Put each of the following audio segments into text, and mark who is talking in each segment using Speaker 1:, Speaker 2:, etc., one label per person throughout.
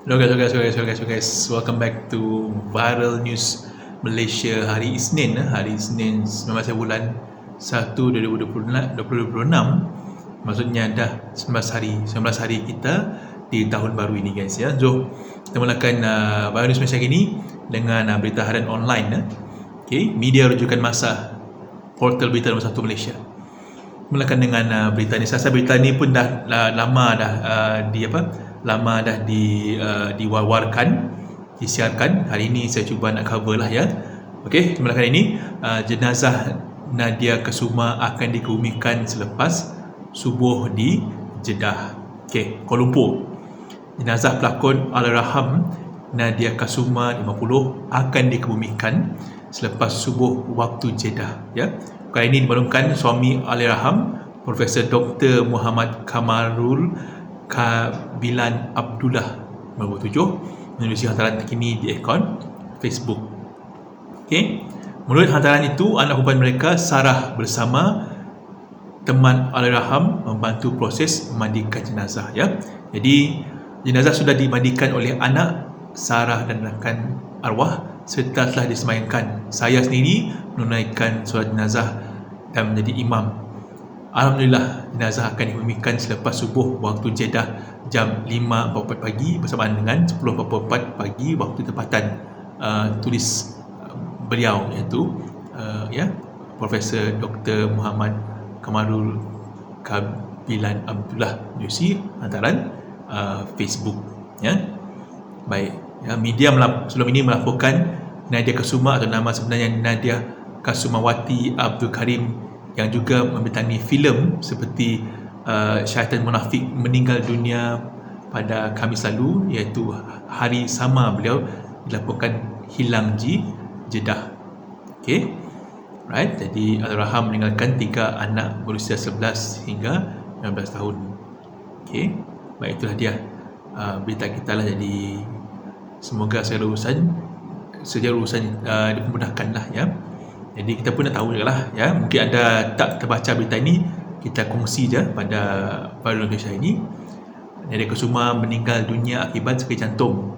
Speaker 1: Hello guys, welcome back to Viral News Malaysia hari Isnin 19 bulan 1 2026. Maksudnya dah 19 hari kita di tahun baru ini guys ya. Jom kita mulakan Viral News Malaysia hari ini dengan berita harian online okay, media rujukan masa portal berita nombor 1 Malaysia. Mulakan dengan berita ni. Saya berita ni pun dah lama dah diwawarkan, disiarkan. Hari ini saya cuba nak cover lah ya. Okey, mulakan ini jenazah Nadia Kasuma akan dikebumikan selepas subuh di Jeddah. Okey, Kuala Lumpur. Jenazah pelakon Allahyarham Nadia Kasuma 50 akan dikebumikan selepas subuh waktu Jeddah ya. Kali ini dimaklumkan suami Allahyarham Profesor Dr. Muhammad Kamarul Kabilan Abdullah 97 menerusi hantaran terkini di akaun Facebook. Okay. Menurut hantaran itu, anak perempuan mereka Sarah bersama teman Allahyarham membantu proses memandikan jenazah ya. Jadi jenazah sudah dimandikan oleh anak Sarah dan rakan arwah serta telah disemayamkan. Saya sendiri menunaikan solat jenazah dan menjadi imam. Alhamdulillah, jenazah akan dikebumikan selepas subuh waktu Jeddah jam 5.44 pagi bersamaan dengan 10.44 pagi waktu tempatan. Tulis beliau iaitu Profesor Dr. Muhammad Kamarul Kabilan Abdullah menerusi hantaran Facebook ya. Baik ya, media sebelum ini melaporkan Nadia Kasuma atau nama sebenarnya Nadia Kasumawati Abdul Karim yang juga membintangi filem seperti Syaitan Munafik meninggal dunia pada Khamis lalu, iaitu hari sama beliau dilaporkan hilang di Jeddah. Okey. Right, jadi Allahyarham meninggalkan 3 anak berusia 11 hingga 19 tahun. Okey. Baik, itulah dia berita kita lah. Jadi semoga segala urusan dipermudahkanlah ya. Jadi kita pun dah tahu je lah ya. Mungkin anda tak terbaca berita ini, kita kongsi je pada Viral Indonesia ini. Nadia Kasuma meninggal dunia akibat sakit jantung.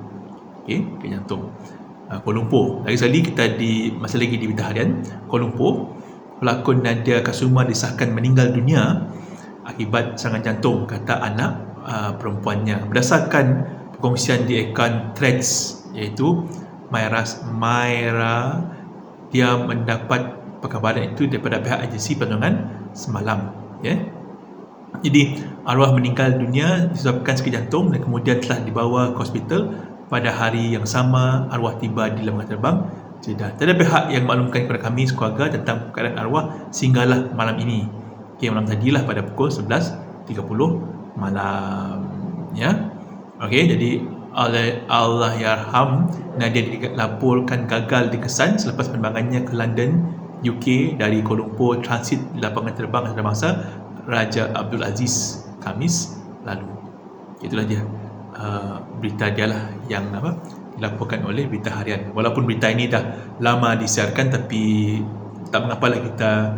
Speaker 1: Okey, sakit jantung. Kuala Lumpur. Lagi sekali kita masih lagi di berita harian Kuala Lumpur. Pelakon Nadia Kasuma disahkan meninggal dunia akibat serangan jantung, kata anak perempuannya. Berdasarkan perkongsian di akaun Threads iaitu Myra, dia mendapat perkabaran itu daripada pihak agensi penerbangan semalam ya. Jadi arwah meninggal dunia disebabkan sakit jantung dan kemudian telah dibawa ke hospital. Pada hari yang sama arwah tiba di lapangan terbang Jeddah. Tiada pihak yang maklumkan kepada kami sekeluarga tentang keadaan arwah sehinggalah malam ini. Okey, malam tadilah pada pukul 11.30 malam ya. Okey, jadi Allahyarham Nadia dilaporkan gagal dikesan selepas penerbangannya ke London, UK dari Kuala Lumpur transit di lapangan terbang antarabangsa Raja Abdul Aziz Khamis lalu. Itulah dia berita dia lah yang dilaporkan oleh berita harian. Walaupun berita ini dah lama disiarkan, tapi tak mengapalah kita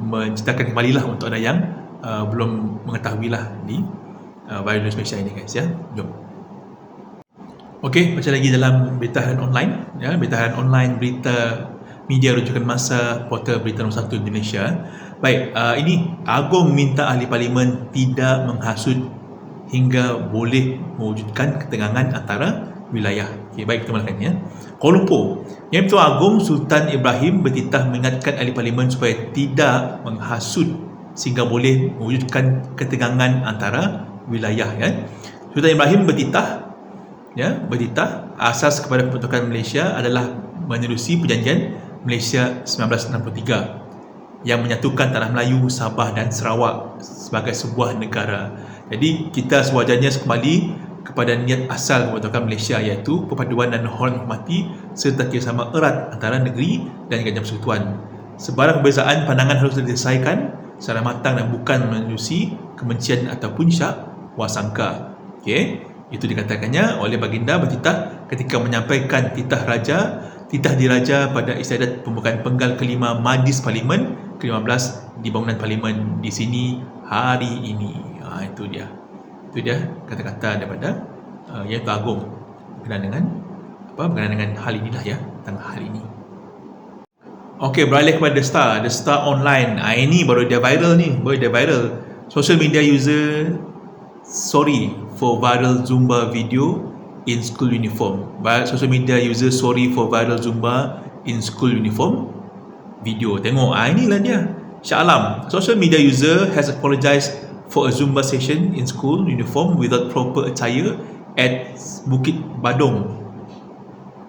Speaker 1: menceritakan kembali lah untuk anda yang belum mengetahui lah di Viral News Malaysia ini guys ya. Jom. Okey, baca lagi dalam berita harian online ya. Berita harian online, berita media rujukan masa portal berita nombor 1 Indonesia. Baik, ini Agong minta ahli parlimen tidak menghasut hingga boleh mewujudkan ketegangan antara wilayah. Okey, baik, kita mulakan ya. Kuala Lumpur. Yang Ketua Agong Sultan Ibrahim bertitah mengingatkan ahli parlimen supaya tidak menghasut sehingga boleh mewujudkan ketegangan antara wilayah ya. Sultan Ibrahim bertitah asas kepada pembentukan Malaysia adalah menerusi perjanjian Malaysia 1963 yang menyatukan tanah Melayu, Sabah dan Sarawak sebagai sebuah negara. Jadi kita sewajarnya kembali kepada niat asal pembentukan Malaysia, iaitu perpaduan dan hormati serta kerjasama erat antara negeri dan kerajaan persekutuan. Sebarang perbezaan pandangan harus diselesaikan secara matang dan bukan menerusi kebencian ataupun syak wasangka. Okey, itu dikatakannya oleh baginda bertitah ketika menyampaikan titah diraja pada istiadat pembukaan penggal kelima Majlis Parlimen ke-15 di bangunan Parlimen di sini hari ini. Itu dia kata-kata daripada iaitu Agong, berkenaan dengan hal inilah ya, tentang hal ini. Okey, beralih kepada The Star Online. Ini baru dia viral. Social media user sorry for viral Zumba video in school uniform. Social media user sorry for viral Zumba in school uniform video. Tengok, inilah dia. Shah Alam, social media user has apologized for a Zumba session in school uniform without proper attire at Bukit Badong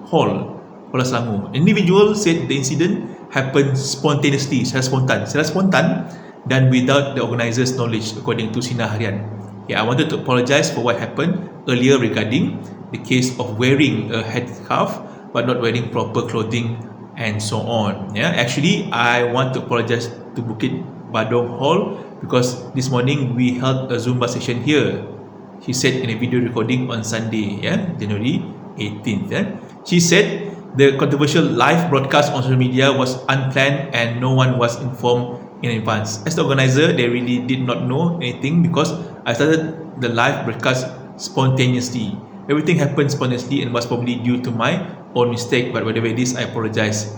Speaker 1: Hall, Kuala Selangor. Individual said the incident happened spontaneously, secara spontan dan without the organizers' knowledge, according to Sinar Harian. I wanted to apologize for what happened earlier regarding the case of wearing a headscarf but not wearing proper clothing and so on. Actually, I want to apologize to Bukit Badong Hall because this morning we held a Zumba session here, she said in a video recording on Sunday, January 18th. She said the controversial live broadcast on social media was unplanned and no one was informed in advance. As the organizer, they really did not know anything because I started the live broadcast spontaneously. Everything happened spontaneously and was probably due to my own mistake, but whatever it is, I apologize.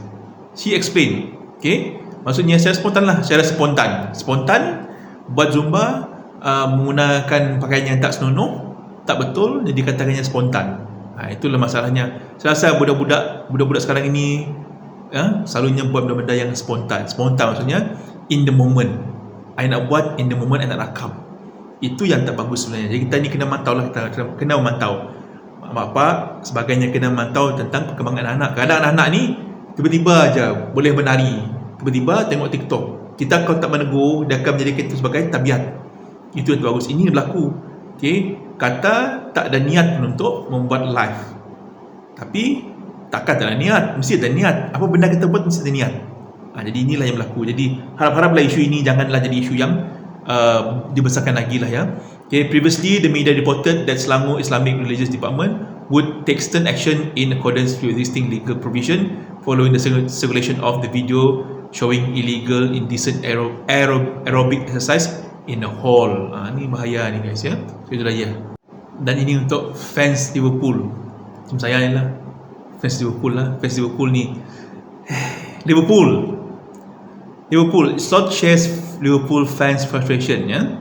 Speaker 1: She explained. Okay, maksudnya secara spontan buat Zumba, menggunakan pakaian yang tak senonoh, tak betul, jadi katakannya spontan. Itulah masalahnya. Saya rasa budak-budak sekarang ini selalunya buat benda-benda yang spontan maksudnya in the moment. I nak buat in the moment, I nak rakam. Itu yang tak bagus sebenarnya. Jadi kita ni kena mantau lah, kita kena memantau. Mak-mak sebagainya kena memantau tentang perkembangan anak. Kadang anak-anak ni tiba-tiba aja boleh menari, tiba-tiba tengok TikTok. Kita kalau tak menegur, dia akan menjadikan itu sebagai tabiat. Itu yang bagus. Ini berlaku. Okay, kata tak ada niat untuk membuat live, tapi takkan tak ada niat, mesti ada niat. Apa benda kita buat mesti ada niat. Jadi inilah yang berlaku. Jadi harap-haraplah isu ini janganlah jadi isu yang dibesarkan lagi lah ya. Okay, previously the media reported that Selangor Islamic Religious Department would take stern action in accordance with existing legal provision following the circulation of the video showing illegal indecent aerobic exercise in a hall. Ni bahaya ni guys ya. So itulah ya. Dan ini untuk fans Liverpool. Macam saya ni lah, fans Liverpool lah. Fans Liverpool ni Liverpool Slot shares Liverpool fans frustration ya.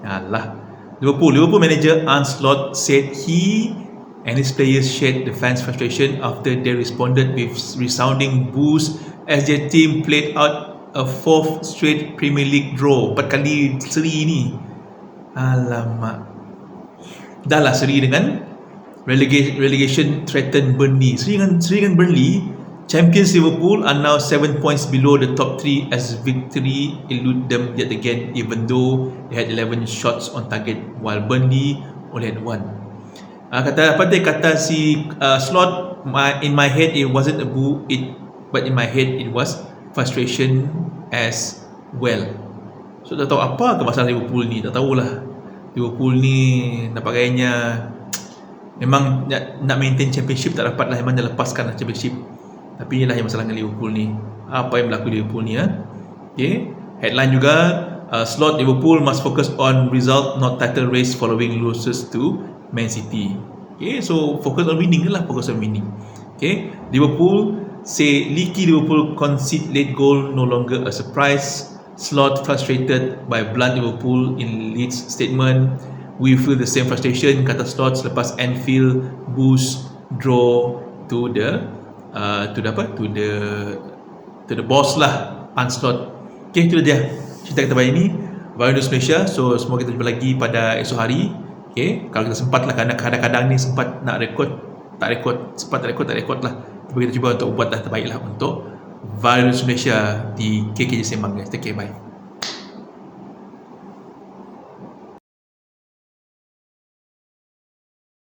Speaker 1: Alah. Liverpool manager Arne Slot said he and his players shared the fans frustration after they responded with resounding boos as their team played out a fourth straight Premier League draw. 4 kali seri ni. Alamak. Dah lah seri dengan relegation threatened Burnley. Seri dengan Burnley, champions Liverpool are now 7 points below the top 3 as victory elude them yet again, even though they had 11 shots on target while Burnley only had 1. Kata si Slot, in my head it wasn't a boo, but in my head it was frustration as well. So tak tahu apa ke masalah Liverpool ni, tak tahulah. Liverpool ni nampaknya memang nak maintain championship tak dapat lah, memang dia lepaskan lah championship. Tapi inilah yang masalah dengan Liverpool ni. Apa yang berlaku di Liverpool ni Okay. Headline juga, Slot Liverpool must focus on result not title race following losses to Man City. Okay, so focus on winning lah, focus on winning. Okay, Liverpool say leaky Liverpool concede late goal no longer a surprise. Slot frustrated by blunt Liverpool in Leeds statement. We feel the same frustration, kata Slot selepas Anfield boost draw to the boss lah, Arne Slot. Okay, itu dia cerita kita hari ini, Viral News Malaysia. So semoga kita jumpa lagi pada esok hari. Okay, kalau kita sempat lah, kadang-kadang ni sempat nak tak rekod lah. Tapi kita cuba untuk buat dah terbaik lah untuk Viral News Malaysia di KKJ Sembang guys. Take care, bye.